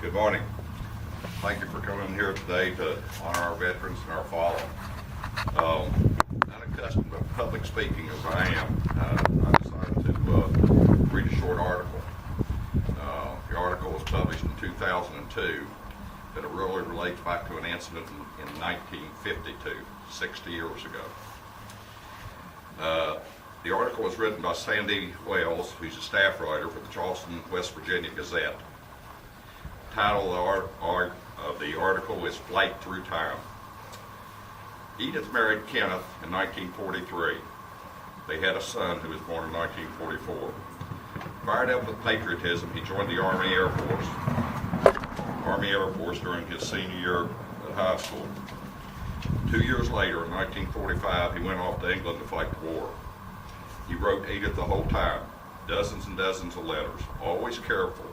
Good morning. Thank you for coming here today to honor our veterans and our fallen. Unaccustomed to public speaking as I am, I decided to read a short article. The article was published in 2002, but it really relates back to an incident in 1952, 60 years ago. The article was written by Sandy Wells, who's a staff writer for the Charleston, West Virginia Gazette. The title of the article is Flight Through Time. Edith married Kenneth in 1943. They had a son who was born in 1944. Fired up with patriotism, he joined the Army Air Force during his senior year at high school. 2 years later, in 1945, he went off to England to fight the war. He wrote Edith the whole time, dozens and dozens of letters, always careful,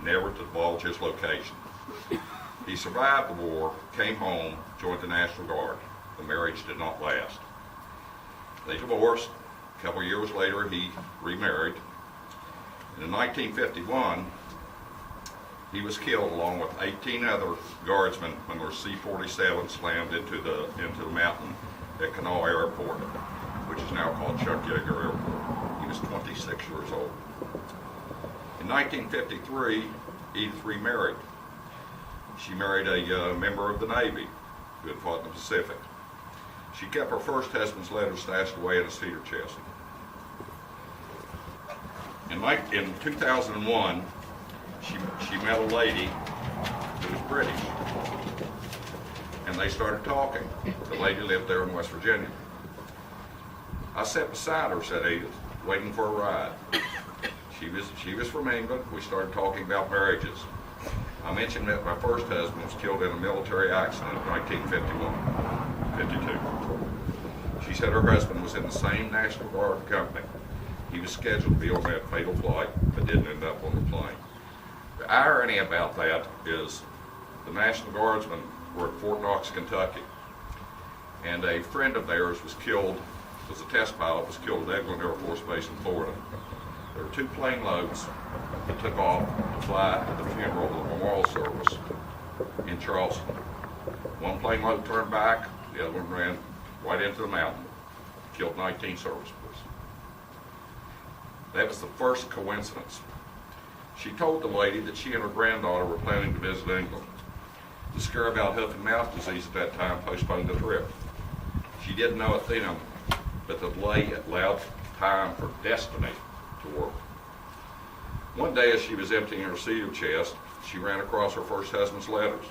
never to divulge his location. He survived the war, came home, joined the National Guard. The marriage did not last. They divorced. A couple of years later, he remarried. And in 1951, he was killed along with 18 other guardsmen when their C-47 slammed into the mountain at Kanawha Airport, which is now called Chuck Yeager Airport. He was 26 years old. In 1953, Edith remarried. She married a member of the Navy who had fought in the Pacific. She kept her first husband's letters stashed away in a cedar chest. In 2001, she met a lady who was British, and they started talking. The lady lived there in West Virginia. I sat beside her, said Edith, waiting for a ride. She was from England. We started talking about marriages. I mentioned that my first husband was killed in a military accident in 1952. She said her husband was in the same National Guard company. He was scheduled to be on that fatal flight, but didn't end up on the plane. The irony about that is the National Guardsmen were at Fort Knox, Kentucky, and a friend of theirs was killed, was a test pilot, was killed at Eglin Air Force Base in Florida. There were two plane loads that took off to fly to the funeral of the memorial service in Charleston. One plane load turned back, the other one ran right into the mountain, killed 19 service members. That was the first coincidence. She told the lady that she and her granddaughter were planning to visit England. The scare about hoof and mouth disease at that time postponed the trip. She didn't know it then, but the delay allowed time for destiny to work. One day as she was emptying her cedar chest, she ran across her first husband's letters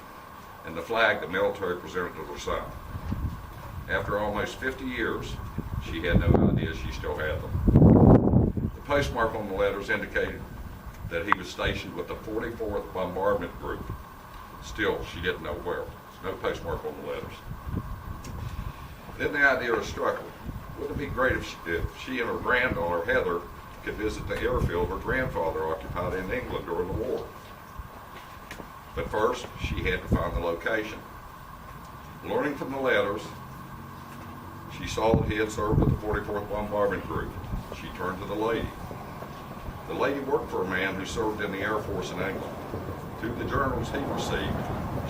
and the flag the military presented to her son. After almost 50 years, she had no idea she still had them. The postmark on the letters indicated that he was stationed with the 44th Bombardment Group. Still, she didn't know where. There's no postmark on the letters. Then the idea struck her. Wouldn't it be great if she and her granddaughter, Heather, could visit the airfield her grandfather occupied in England during the war? But first, she had to find the location. Learning from the letters, she saw that he had served with the 44th Bombardment Group. She turned to the lady. The lady worked for a man who served in the Air Force in England. Through the journals he received,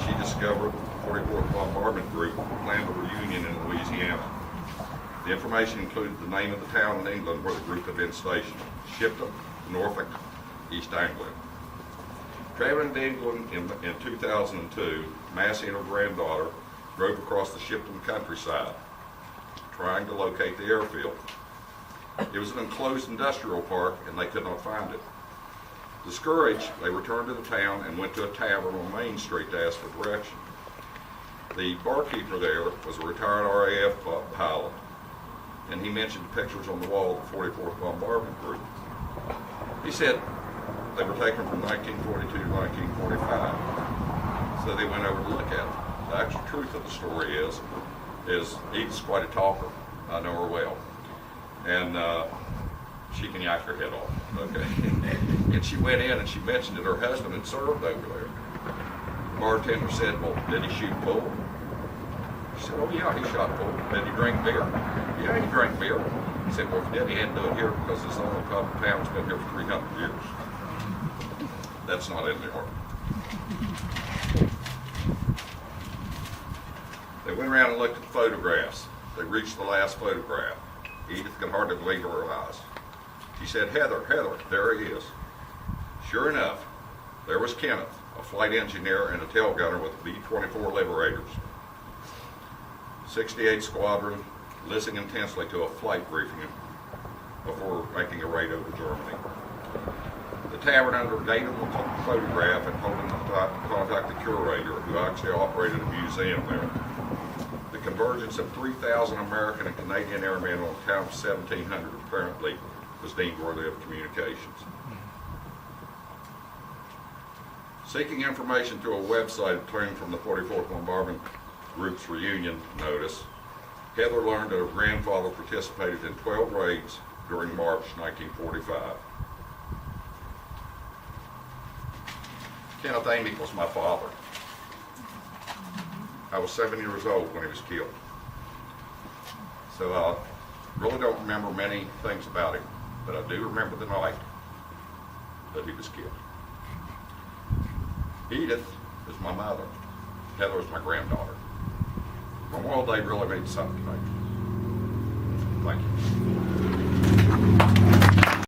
she discovered the 44th Bombardment Group planned a reunion in Louisiana. The information included the name of the town in England where the group had been stationed, Shipton, Norfolk, East Anglia. Traveling to England in 2002, Massey and her granddaughter drove across the Shipton countryside, trying to locate the airfield. It was an enclosed industrial park, and they could not find it. Discouraged, they returned to the town and went to a tavern on Main Street to ask for direction. The barkeeper there was a retired RAF pilot, and he mentioned the pictures on the wall of the 44th Bombardment Group. He said they were taken from 1942 to 1945, so they went over to look at them. The actual truth of the story is Edith's quite a talker. I know her well. And she can yak her head off, okay? And she went in and she mentioned that her husband had served over there. The bartender said, well, did he shoot pool? She said, oh yeah, he shot pool. Did he drink beer? Yeah, he drank beer. He said, well, if he did, he had to do it here because this little town's been here for 300 years. That's not in the article. went around and looked at the photographs. They reached the last photograph. Edith could hardly believe her eyes. She said, Heather, there he is. Sure enough, there was Kenneth, a flight engineer and a tail gunner with B-24 Liberators. 68 Squadron, listening intensely to a flight briefing before making a raid over Germany. The tavern under date of the photograph and holding the contact the curator, who actually operated a museum there. The convergence of 3,000 American and Canadian airmen on a town of 1,700 apparently was deemed worthy of communications. Seeking information through a website obtained from the 44th Bombardment Group's reunion notice, Heather learned that her grandfather participated in 12 raids during March 1945. Kenneth Amy was my father. I was 7 years old when he was killed. So I really don't remember many things about him, but I do remember the night that he was killed. Edith is my mother. Heather is my granddaughter. Memorial Day really means something to me. Thank you.